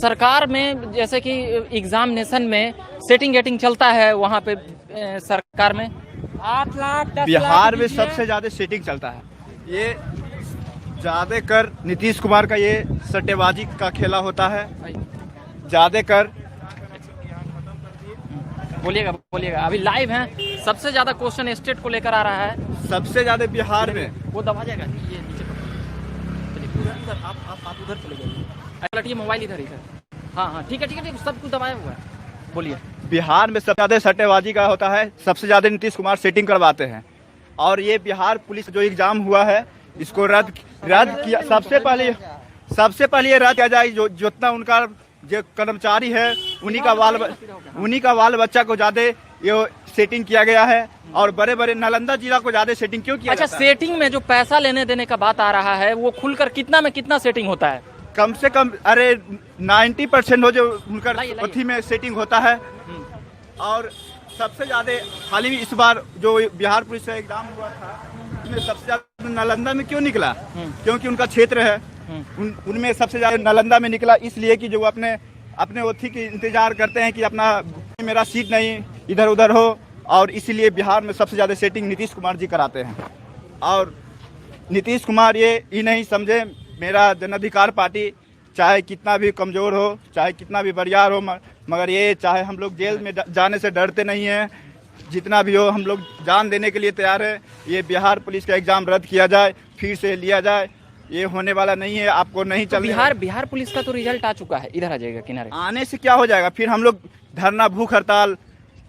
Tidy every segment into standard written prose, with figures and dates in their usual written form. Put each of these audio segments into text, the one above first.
सरकार में जैसे कि एग्जामिनेशन में सेटिंग गेटिंग चलता है वहाँ पे सरकार में 8 लाख 10 बिहार में लाख सबसे ज्यादा सेटिंग चलता है। ये ज्यादा कर नीतीश कुमार का ये सट्टेबाजी का खेला होता है। ज्यादा कर बोलिएगा बोलिएगा, अभी लाइव हैं। सबसे ज्यादा क्वेश्चन स्टेट को लेकर आ रहा है। सबसे ज्यादा बिहार में वो दबा जाएगा ये नीचे उधर, आप उधर चले जाइए, लटिए मोबाइल इधर हाँ ठीक है सब कुछ दबाया हुआ है। बोलिए। बिहार में सबसे ज्यादा सट्टेबाजी का होता है। सबसे ज्यादा नीतीश कुमार सेटिंग करवाते हैं। और ये बिहार पुलिस जो एग्जाम हुआ है इसको रद्द किया। सबसे पहले ये रद्द किया जाए। जो जितना उनका जो कर्मचारी है उन्हीं का बाल बच्चा को ज्यादा ये सेटिंग किया गया है। और बड़े बड़े नालंदा जिला को ज्यादा सेटिंग क्यों किया अच्छा, जाता है? सेटिंग में जो पैसा लेने देने का बात आ रहा है वो खुलकर कितना में कितना सेटिंग होता है? कम से कम 90% हो जो उनका अथी में सेटिंग होता है। और सबसे ज्यादा हाल ही इस बार जो बिहार पुलिस का एग्जाम हुआ था उसमें सबसे ज्यादा नालंदा में क्यों निकला? क्योंकि उनका क्षेत्र है। उनमें सबसे ज्यादा नालंदा में निकला इसलिए कि जो अपने अथी की इंतजार करते हैं कि अपना मेरा सीट नहीं इधर उधर हो। और इसीलिए बिहार में सबसे ज्यादा सेटिंग नीतीश कुमार जी कराते हैं। और नीतीश कुमार ये नहीं समझे, मेरा जन अधिकार पार्टी चाहे कितना भी कमजोर हो, चाहे कितना भी बरियार हो, मगर ये चाहे हम लोग जेल में जाने से डरते नहीं हैं। जितना भी हो हम लोग जान देने के लिए तैयार है। ये बिहार पुलिस का एग्जाम रद्द किया जाए, फिर से लिया जाए। ये होने वाला नहीं है, आपको नहीं तो चल बिहार पुलिस का तो रिजल्ट आ चुका है। इधर आ जाएगा किनारे। आने से क्या हो जाएगा? फिर हम लोग धरना भूख हड़ताल।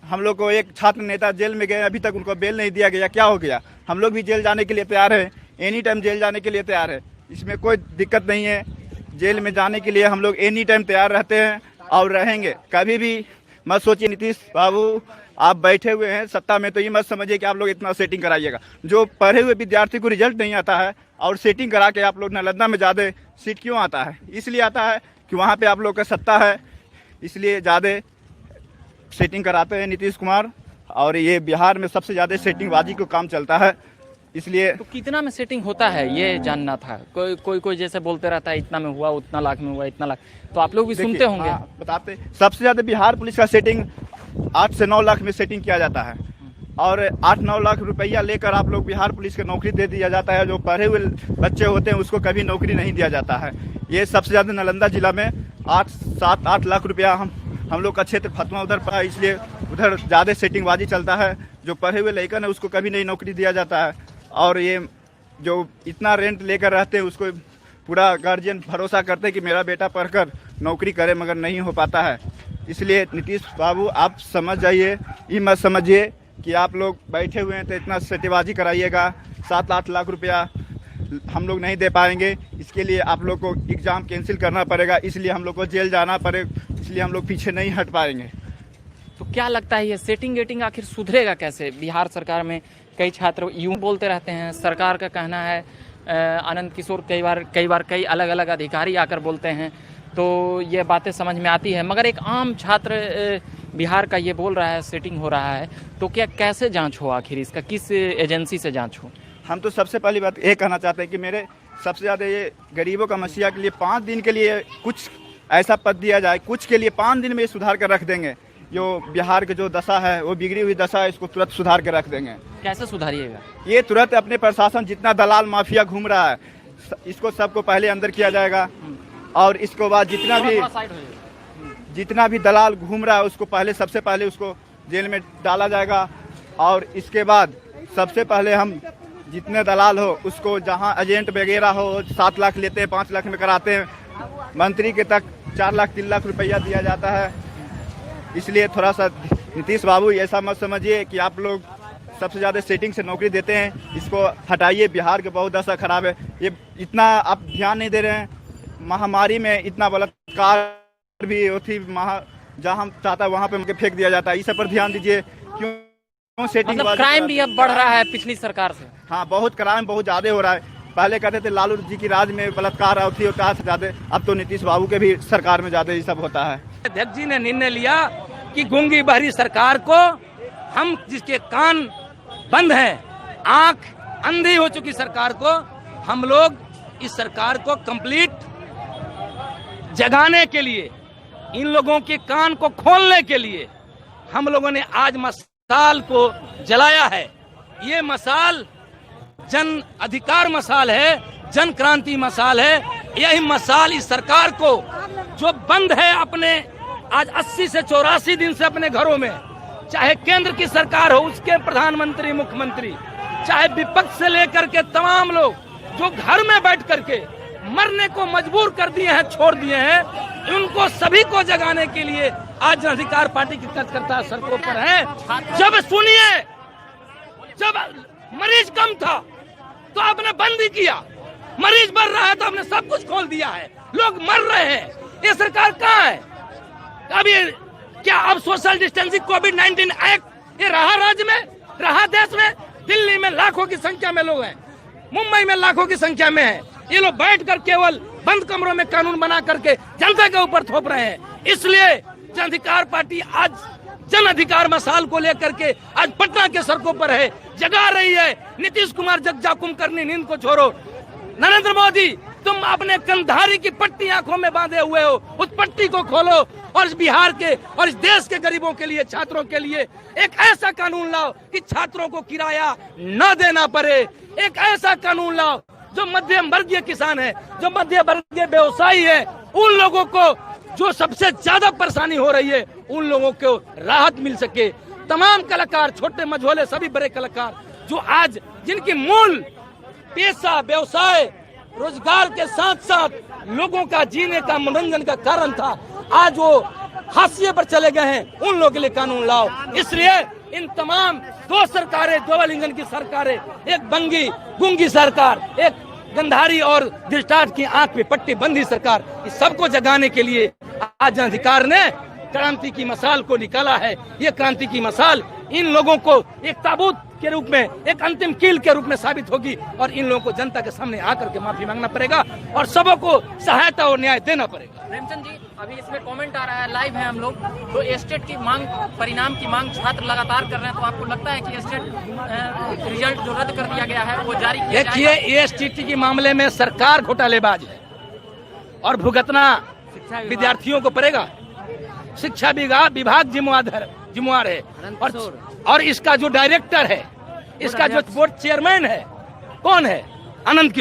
हम लोग को एक छात्र नेता जेल में गए, अभी तक उनको बेल नहीं दिया गया। क्या हो गया? हम लोग भी जेल जाने के लिए तैयार है। एनी टाइम जेल जाने के लिए तैयार है। इसमें कोई दिक्कत नहीं है। जेल में जाने के लिए हम लोग एनी टाइम तैयार रहते हैं और रहेंगे। कभी भी मत सोचिए नीतीश बाबू आप बैठे हुए हैं सत्ता में तो ये मत समझिए कि आप लोग इतना सेटिंग कराइएगा। जो पढ़े हुए विद्यार्थी को रिजल्ट नहीं आता है और सेटिंग करा के आप लोग नालंदा में ज़्यादा सीट क्यों आता है? इसलिए आता है कि वहाँ पे आप लोग का सत्ता है, इसलिए ज़्यादा सेटिंग कराते हैं नीतीश कुमार। और ये बिहार में सबसे ज़्यादा सेटिंगबाजी को काम चलता है। इसलिए तो कितना में सेटिंग होता है ये जानना था। कोई जैसे बोलते रहता है इतना में हुआ, उतना लाख में हुआ, इतना लाख। तो आप लोग भी सुनते होंगे। हाँ, बताते। सबसे ज्यादा बिहार पुलिस का सेटिंग 8 से 9 लाख में सेटिंग किया जाता है। और 8-9 लाख रुपया लेकर आप लोग बिहार पुलिस को नौकरी दे दिया जाता है। जो पढ़े हुए बच्चे होते हैं उसको कभी नौकरी नहीं दिया जाता है। ये सबसे ज्यादा नालंदा जिला में 7-8 लाख रुपया हम लोग का क्षेत्र फतवा उधर पड़ा, इसलिए उधर ज्यादा सेटिंगबाजी चलता है। जो पढ़े हुए लड़का है उसको कभी नहीं नौकरी दिया जाता है। और ये जो इतना रेंट लेकर रहते हैं उसको पूरा गार्जियन भरोसा करते हैं कि मेरा बेटा पढ़कर नौकरी करे, मगर नहीं हो पाता है। इसलिए नीतीश बाबू आप समझ जाइए, ये मत समझिए कि आप लोग बैठे हुए हैं तो इतना सट्टेबाजी कराइएगा। 7-8 लाख रुपया हम लोग नहीं दे पाएंगे। इसके लिए आप लोग को एग्ज़ाम कैंसिल करना पड़ेगा, इसलिए हम लोग को जेल जाना पड़ेगा, इसलिए हम लोग पीछे नहीं हट पाएंगे। तो क्या लगता है ये सेटिंग गेटिंग आखिर सुधरेगा कैसे? बिहार सरकार में कई छात्र यूं बोलते रहते हैं। सरकार का कहना है, आनंद किशोर कई बार कई अलग अलग अधिकारी आकर बोलते हैं, तो ये बातें समझ में आती है। मगर एक आम छात्र बिहार का ये बोल रहा है सेटिंग हो रहा है, तो क्या कैसे जांच हो? आखिर इसका किस एजेंसी से जांच हो? हम तो सबसे पहली बात ये कहना चाहते हैं कि मेरे सबसे ज़्यादा ये गरीबों का मसीहा के लिए 5 दिन के लिए कुछ ऐसा पद दिया जाए, कुछ के लिए 5 दिन में सुधार कर रख देंगे। जो बिहार की जो दशा है वो बिगड़ी हुई दशा है, इसको तुरंत सुधार कर रख देंगे। कैसे सुधारिएगा? ये तुरंत अपने प्रशासन जितना दलाल माफिया घूम रहा है इसको सबको पहले अंदर किया जाएगा। और इसके बाद जितना भी दलाल घूम रहा है उसको सबसे पहले उसको जेल में डाला जाएगा। और इसके बाद सबसे पहले हम जितने दलाल हो उसको जहां एजेंट वगैरह हो 7 लाख लेते हैं, 5 लाख में कराते हैं, मंत्री के तक 4 लाख 3 लाख रुपया दिया जाता है। इसलिए थोड़ा सा नीतीश बाबू ऐसा मत समझिए कि आप लोग सबसे ज़्यादा सेटिंग से नौकरी देते हैं, इसको हटाइए। बिहार की बहुत दशा खराब है, ये इतना आप ध्यान नहीं दे रहे हैं। महामारी में इतना बलात्कार भी होती, जहाँ हम चाहता है वहाँ पे फेंक दिया जाता है। इस पर ध्यान दीजिए। क्यों सेटिंग मतलब क्राइम भी अब बढ़ रहा है पिछली सरकार से? हाँ, बहुत क्राइम बहुत ज़्यादा हो रहा है। पहले कहते थे लालू जी की राज में बलात्कार होता है ज़्यादा, अब तो नीतीश बाबू के भी सरकार में ज़्यादा ये सब होता है। अध्यक्ष जी ने निर्णय लिया कि गूंगी बहरी सरकार को, हम जिसके कान बंद हैं, आंख अंधी हो चुकी सरकार को, हम लोग इस सरकार को कंप्लीट जगाने के लिए इन लोगों के कान को खोलने के लिए हम लोगों ने आज मसाल को जलाया है। ये मसाल जन अधिकार मसाल है, जन क्रांति मसाल है। यही मसाल इस सरकार को जो बंद है अपने आज 80 से 84 दिन से अपने घरों में, चाहे केंद्र की सरकार हो उसके प्रधानमंत्री मुख्यमंत्री, चाहे विपक्ष से लेकर के तमाम लोग जो घर में बैठ करके मरने को मजबूर कर दिए हैं, छोड़ दिए हैं, उनको सभी को जगाने के लिए आज जन अधिकार पार्टी की कार्यकर्ता सड़कों पर है। जब सुनिए, जब मरीज कम था तो आपने बंद ही किया, मरीज बढ़ रहा है तो आपने सब कुछ खोल दिया है, लोग मर रहे हैं। ये सरकार कहाँ है? अभी क्या अब सोशल डिस्टेंसिंग कोविड-19 एक्ट ये रहा राज्य में, रहा देश में? दिल्ली में लाखों की संख्या में लोग हैं, मुंबई में लाखों की संख्या में है। ये लोग बैठकर केवल बंद कमरों में कानून बना करके जनता के ऊपर थोप रहे हैं। इसलिए जन अधिकार पार्टी आज जन अधिकार मसाल को लेकर के आज पटना के सड़कों पर है, जगा रही है। नीतीश कुमार जगजाकुम करनी नींद को छोड़ो। नरेंद्र मोदी, तुम अपने कंधारी की पट्टी आंखों में बांधे हुए हो, उस पट्टी को खोलो और इस बिहार के और इस देश के गरीबों के लिए, छात्रों के लिए एक ऐसा कानून लाओ कि छात्रों को किराया न देना पड़े। एक ऐसा कानून लाओ जो मध्यम वर्गीय किसान है, जो मध्य वर्गीय व्यवसायी है, उन लोगों को जो सबसे ज्यादा परेशानी हो रही है, उन लोगों को राहत मिल सके। तमाम कलाकार, छोटे मझोले सभी बड़े कलाकार जो आज जिनकी मूल पेशा व्यवसाय रोजगार के साथ साथ लोगों का जीने का मनोरंजन का कारण था, आज वो हाशिए पर चले गए हैं। उन लोगों के लिए कानून लाओ। इसलिए इन तमाम दो सरकारें, डबल इंजन की सरकारें, एक बंगी गुंगी सरकार, एक गंधारी और दृष्टांत की आंख में पट्टी बंदी सरकार, इस सबको जगाने के लिए आज जन अधिकार ने क्रांति की मसाल को निकाला है। ये क्रांति की मसाल इन लोगों को एक ताबूत के रूप में, एक अंतिम कील के रूप में साबित होगी और इन लोगों को जनता के सामने आकर के माफी मांगना पड़ेगा और सबों को सहायता और न्याय देना पड़ेगा। प्रेमचंद जी, अभी इसमें कमेंट आ रहा है, लाइव है हम लोग, तो एस्टेट की मांग, परिणाम की मांग छात्र लगातार कर रहे हैं, तो आपको लगता है कि एस्टेट रिजल्ट जो रद्द कर दिया गया है वो जारी किया जाएगा? देखिए, एसटीटी के मामले में सरकार घोटालेबाज है और भुगतना विद्यार्थियों को पड़ेगा। शिक्षा विभाग जिम्मेवार है और इसका जो डायरेक्टर है, इसका जो बोर्ड चेयरमैन है, कौन है? आनंद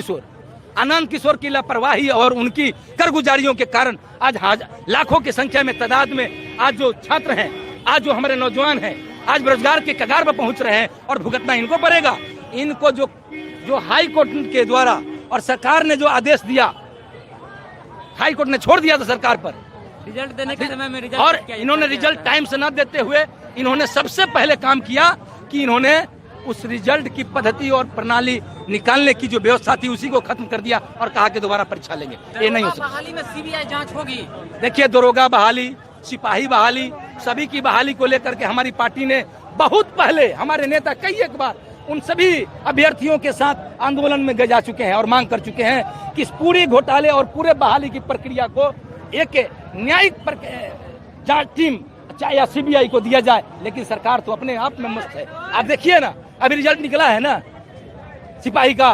किशोर की लापरवाही और उनकी कारगुजारियों के कारण आज लाखों की संख्या में तादाद में आज जो छात्र हैं, आज जो हमारे नौजवान हैं, आज बेरोजगार के कगार पर पहुंच रहे हैं और भुगतना इनको पड़ेगा। इनको जो हाई कोर्ट के द्वारा और सरकार ने जो आदेश दिया, हाई कोर्ट ने छोड़ दिया था सरकार पर रिजल्ट देने के समय में, और इन्होंने रिजल्ट टाइम से न देते हुए इन्होंने सबसे पहले काम किया कि इन्होंने उस रिजल्ट की पद्धति और प्रणाली निकालने की जो व्यवस्था थी उसी को खत्म कर दिया और कहा कि दोबारा परीक्षा लेंगे। ये नहीं हो सकता। बहाली में सीबीआई जांच होगी। देखिए, दरोगा बहाली, सिपाही बहाली, सभी की बहाली को लेकर के हमारी पार्टी ने बहुत पहले, हमारे नेता कई एक बार उन सभी अभ्यर्थियों के साथ आंदोलन में गए जा चुके हैं और मांग कर चुके हैं कि इस पूरे घोटाले और पूरे बहाली की प्रक्रिया को एक न्यायिक जांच टीम चाहे या सीबीआई को दिया जाए। लेकिन सरकार तो अपने आप में मस्त है। आप देखिए ना, अभी रिजल्ट निकला है ना सिपाही का,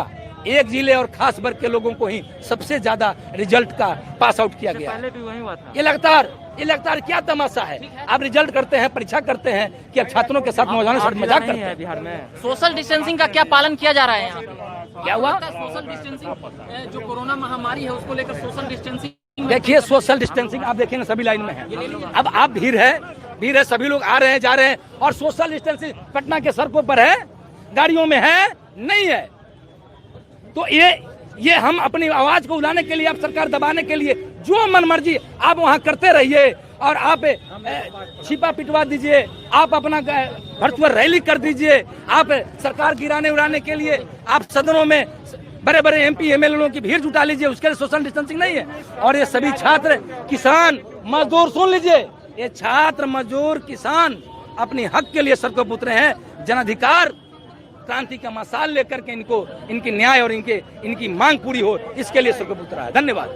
एक जिले और खास वर्ग के लोगों को ही सबसे ज्यादा रिजल्ट का पास आउट किया गया। पहले भी वही हुआ था। ये लगातार क्या तमाशा है? आप रिजल्ट करते हैं, परीक्षा करते हैं कि अब छात्रों के साथ नौजवानों से मजाक करते हैं। बिहार में सोशल डिस्टेंसिंग का क्या पालन किया जा रहा है यहाँ पे? क्या हुआ? सोशल डिस्टेंसिंग, जो कोरोना महामारी है उसको लेकर सोशल डिस्टेंसिंग। देखिए, सोशल डिस्टेंसिंग आप देखेंगे सभी लाइन में है। अब आप भीड़ है, सभी लोग आ रहे हैं, जा रहे हैं और सोशल डिस्टेंसिंग पटना के सड़कों पर है, गाड़ियों में है, नहीं है। तो ये हम अपनी आवाज को उलाने के लिए, आप सरकार दबाने के लिए जो मनमर्जी आप वहां करते रहिए और आप छिपा पिटवा दीजिए, आप अपना वर्चुअल रैली कर दीजिए, आप सरकार गिराने उड़ाने के लिए आप सदनों में बड़े बड़े एमपी एमएलए की भीड़ जुटा लीजिए, उसके लिए सोशल डिस्टेंसिंग नहीं है। और ये सभी छात्र, किसान, मजदूर, सुन लीजिए, ये छात्र, मजदूर, किसान अपने हक के लिए सड़कों पर उतरे हैं। जन अधिकार क्रांति का मसाल लेकर के इनकी न्याय और इनकी मांग पूरी हो, इसके लिए सड़कों पर उतरा है। धन्यवाद।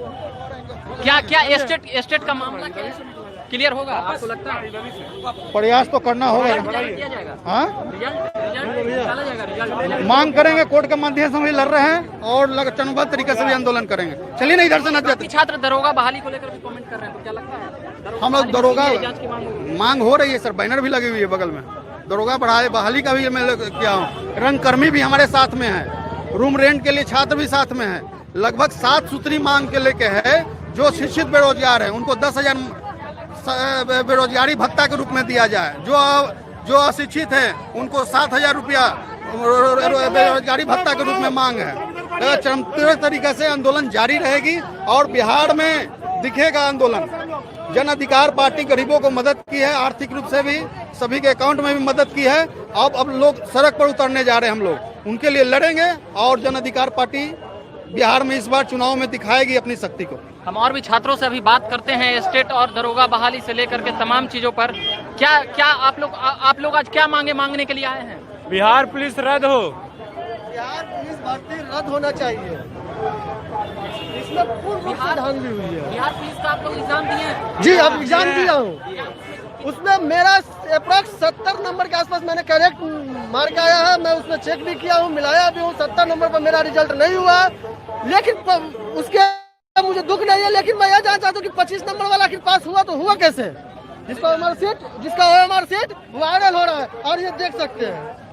क्या एस्टेट का मामला क्या है? क्लियर होगा आपको लगता है? प्रयास तो करना होगा। रिजल्ट दिया जाएगा? हाँ, रिजल्ट निकाला जाएगा? रिजल्ट मांग करेंगे, कोर्ट के माध्यम से हम भी लड़ रहे हैं और चरणबद्ध तरीके से भी आंदोलन करेंगे। चलिए ना इधर से न जाते। छात्र दरोगा बहाली को लेकर भी कमेंट कर रहे हैं, तो क्या लगता है? हम लोग दरोगा जांच की मांग हो रही है सर, बैनर भी लगी हुई है बगल में। दरोगा बढ़ाए बहाली का भी मैं किया हूँ। रंगकर्मी भी हमारे साथ में है, रूम रेंट के लिए छात्र भी साथ में है। लगभग 7 सूत्री मांग के लेके है। जो शिक्षित बेरोजगार है उनको 10,000 बेरोजगारी भत्ता के रूप में दिया जाए। जो अशिक्षित हैं उनको 7,000 रुपया बेरोजगारी भत्ता के रूप में मांग है। चरमतीव्र तरीके से आंदोलन जारी रहेगी और बिहार में दिखेगा आंदोलन। जन अधिकार पार्टी गरीबों को मदद की है, आर्थिक रूप से भी, सभी के अकाउंट में भी मदद की है। अब लोग सड़क पर उतरने जा रहे हैं, हम लोग उनके लिए लड़ेंगे और जन अधिकार पार्टी बिहार में इस बार चुनाव में दिखाएगी अपनी शक्ति को। हम और भी छात्रों से अभी बात करते हैं स्टेट और दरोगा बहाली से लेकर के तमाम चीजों पर। क्या आप लोग आज क्या मांगने के लिए आए हैं? बिहार पुलिस रद्द हो। बिहार पुलिस भर्ती रद्द होना चाहिए। इसमें पूर्ण धांधली हुई है। बिहार पुलिस का आप लोग एग्जाम दिए हैं? जी, अब एग्जाम दिया हूँ। उसमें मेरा अप्रॉक्स 70 नंबर के आसपास मैंने करेक्ट मार्क आया है। मैं उसमें चेक भी किया हूँ, मिलाया भी हूँ। 70 नंबर पर मेरा रिजल्ट नहीं हुआ, लेकिन उसके मुझे दुख नहीं है। लेकिन मैं यह जानना चाहता हूँ कि 25 नंबर वाला आखिर पास हुआ तो हुआ कैसे? जिसका OMR सीट वायरल हो रहा है और ये देख सकते हैं।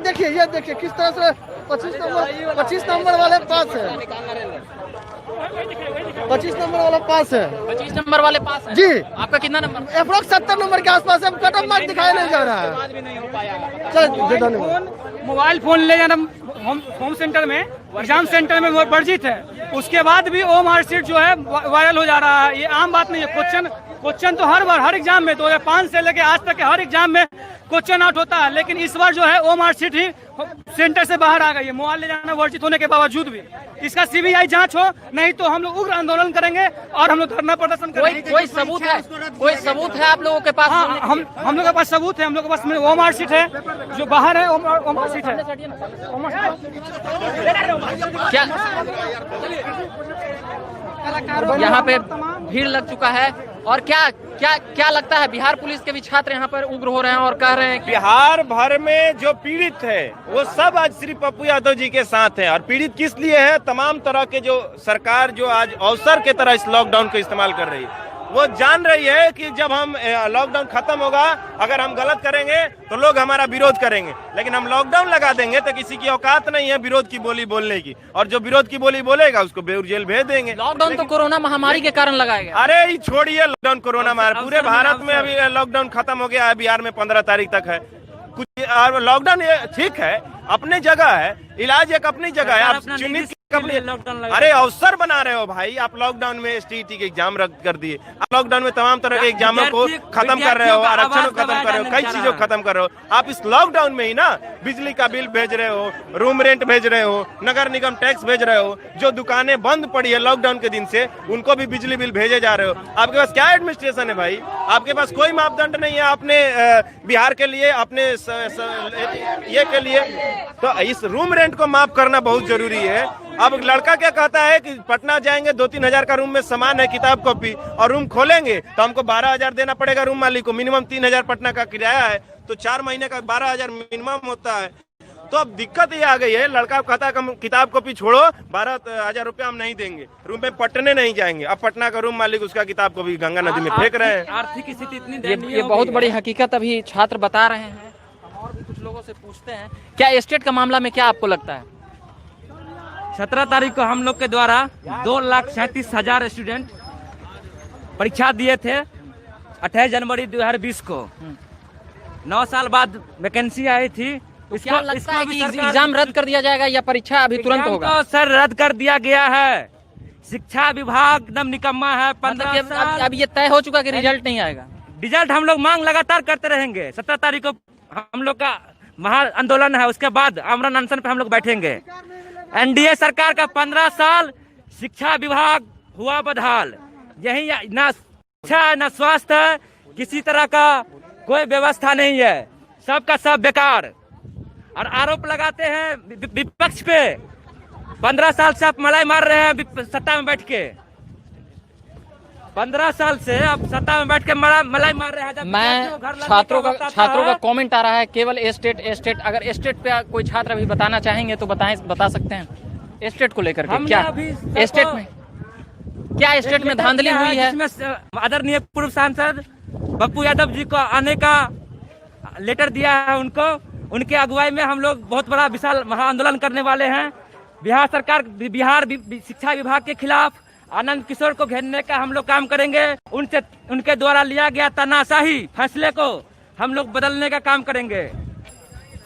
देखिए, ये देखिए किस तरह से 25 नंबर वाले पास है। 25 नंबर वाला पास है। 25 नंबर वाले पास है? जी। आपका कितना नंबर? अप्रोक्स 70 नंबर के आसपास है। कट ऑफ मार्क दिखाया नहीं जा रहा है। चलो, मोबाइल फोन ले जाना होम सेंटर में, एग्जाम सेंटर में वर्जित है। उसके बाद भी OMR सीट जो है वायरल हो जा रहा है। ये आम बात नहीं है। क्वेश्चन तो हर बार हर एग्जाम में 2005 से लेके आज तक के हर एग्जाम में क्वेश्चन आउट होता है, लेकिन इस बार जो है OMR सीट ही सेंटर से बाहर आ गई है, मोबाइल ले जाना वर्जित होने के बावजूद भी। इसका CBI जांच हो, नहीं तो हम लोग उग्र आंदोलन करेंगे और हम लोग धरना प्रदर्शन करेंगे। कोई सबूत है? कोई सबूत है आप लोगों के पास? हाँ, हम लोग के पास सबूत है। हम लोग के पास OMR सीट है, जो बाहर है OMR सीट है। क्या यहाँ पे भीड़ लग चुका है? और क्या लगता है, बिहार पुलिस के भी छात्र यहाँ पर उग्र हो रहे हैं और कह रहे हैं कि बिहार भर में जो पीड़ित है वो सब आज श्री पप्पू यादव जी के साथ है। और पीड़ित किस लिए है? तमाम तरह के जो सरकार जो आज अवसर के तरह इस लॉकडाउन को इस्तेमाल कर रही है। वो जान रही है कि जब हम लॉकडाउन खत्म होगा, अगर हम गलत करेंगे तो लोग हमारा विरोध करेंगे, लेकिन हम लॉकडाउन लगा देंगे तो किसी की औकात नहीं है विरोध की बोली बोलने की। और जो विरोध की बोली बोलेगा उसको बेऊर जेल भेज देंगे। लॉकडाउन तो कोरोना महामारी के कारण लगाया गया। अरे ये छोड़िए लॉकडाउन, कोरोना महामारी पूरे भारत में अभी लॉकडाउन खत्म हो गया है। बिहार में 15 तारीख तक है कुछ। लॉकडाउन ठीक है, अपनी जगह है, इलाज एक अपनी जगह है। आप चिन्हित अरे अवसर बना रहे हो भाई। आप लॉकडाउन में STET के एग्जाम रद्द कर दिए, आप लॉकडाउन में तमाम तरह के एग्जामों को खत्म कर रहे हो, आरक्षण को खत्म कर रहे हो, कई चीजों को खत्म कर रहे हो। आप इस लॉकडाउन में ही ना बिजली का बिल भेज रहे हो, रूम रेंट भेज रहे हो, नगर निगम टैक्स भेज रहे हो। जो दुकानें बंद पड़ी है लॉकडाउन के दिन से, उनको भी बिजली बिल भेजे जा रहे हो। आपके पास क्या एडमिनिस्ट्रेशन है भाई? आपके पास कोई मापदंड नहीं है अपने बिहार के लिए, अपने ये के लिए। तो इस रूम रेंट को माफ करना बहुत जरूरी है। अब लड़का क्या कहता है कि पटना जाएंगे, 2-3 हजार का रूम में सामान है, किताब कॉपी, और रूम खोलेंगे तो हमको 12,000 देना पड़ेगा रूम मालिक को। मिनिमम 3,000 पटना का किराया है, तो 4 महीने का 12,000 मिनिमम होता है। तो अब दिक्कत ये आ गई है, लड़का कहता है कि किताब कॉपी छोड़ो, 12,000 रुपया हम नहीं देंगे, रूम में पटने नहीं जाएंगे। अब पटना का रूम मालिक उसका किताब कॉपी गंगा नदी में फेंक रहे हैं। आर्थिक स्थिति इतनी ये बहुत बड़ी हकीकत अभी छात्र बता रहे हैं। और भी कुछ लोगों से पूछते हैं, क्या स्टेट का मामला में क्या आपको लगता है? 17 तारीख को हम लोग के द्वारा 2,37,000 स्टूडेंट परीक्षा दिए थे 28 जनवरी 2020 को। 9 साल बाद वैकेंसी आई थी। तो क्या लगता है कि एग्जाम रद्द कर दिया जाएगा या परीक्षा अभी तुरंत होगा? तो सर रद्द कर दिया गया है। शिक्षा विभाग एकदम निकम्मा है। 15 साल अब ये तय हो चुका कि रिजल्ट नहीं आएगा। रिजल्ट हम लोग मांग लगातार करते रहेंगे। 17 तारीख को हम लोग का महा आंदोलन है, उसके बाद आमरण अनशन पे हम लोग बैठेंगे। NDA सरकार का 15 साल शिक्षा विभाग हुआ बदहाल। यही ना शिक्षा ना स्वास्थ्य है, किसी तरह का कोई व्यवस्था नहीं है, सबका सब बेकार। और आरोप लगाते हैं विपक्ष पे। 15 साल से आप मलाई मार रहे हैं सत्ता में बैठ के। 15 साल से अब सत्ता में बैठ के मलाई मार रहे हैं। जब मैं छात्रों का कमेंट आ रहा है केवल स्टेट अगर स्टेट पे कोई छात्र अभी बताना चाहेंगे तो बता सकते हैं स्टेट को लेकर के क्या स्टेट में स्टेट में धांधली हुई है, जिसमें आदरणीय पूर्व सांसद पप्पू यादव जी को आने का लेटर दिया है। उनके अगुवाई में हम लोग बहुत बड़ा विशाल महा आंदोलन करने वाले हैं। बिहार सरकार बिहार शिक्षा विभाग के खिलाफ आनंद किशोर को घेरने का हम लोग काम करेंगे। उनके द्वारा लिया गया तानाशाही फैसले को हम लोग बदलने का काम करेंगे।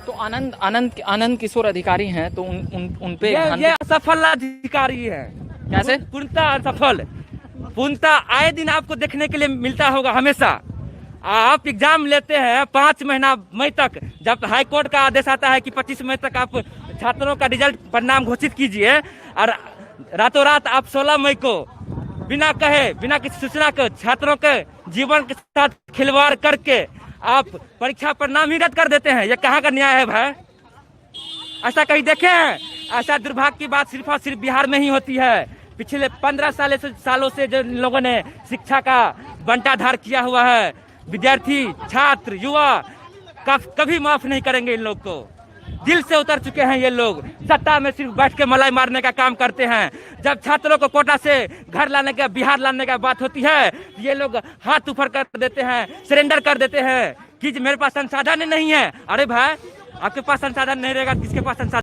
तो आनंद किशोर अधिकारी हैं तो उन पे ये असफल अधिकारी है। कैसे? पूर्णतः असफल। पूर्णतः आए दिन आपको देखने के लिए मिलता होगा। हमेशा आप एग्जाम लेते हैं 5 महीना मई तक, जब हाई कोर्ट का आदेश आता है कि 25 मई तक आप छात्रों का रिजल्ट परिणाम घोषित कीजिए, और रातों रात आप 16 मई को बिना कहे बिना किसी सूचना के छात्रों के जीवन के साथ खिलवाड़ करके आप परीक्षा परिणाम ही रद्द कर देते हैं। ये कहाँ का न्याय है भाई? ऐसा कहीं देखे हैं? ऐसा दुर्भाग्य की बात सिर्फ और सिर्फ बिहार में ही होती है। पिछले 15 सालों से जो लोगों ने शिक्षा का बंटाधार किया हुआ है, विद्यार्थी छात्र युवा कभी माफ नहीं करेंगे। इन लोग को दिल से उतर चुके हैं। ये लोग सत्ता में सिर्फ बैठ के मलाई मारने का काम करते हैं। जब छात्रों को कोटा से घर लाने का बिहार लाने का बात होती है, ये लोग हाथ ऊपर कर देते हैं, सरेंडर कर देते हैं कि मेरे पास संसाधन नहीं है। अरे भाई, आपके पास संसाधन नहीं रहेगा, किसके पास संसाधन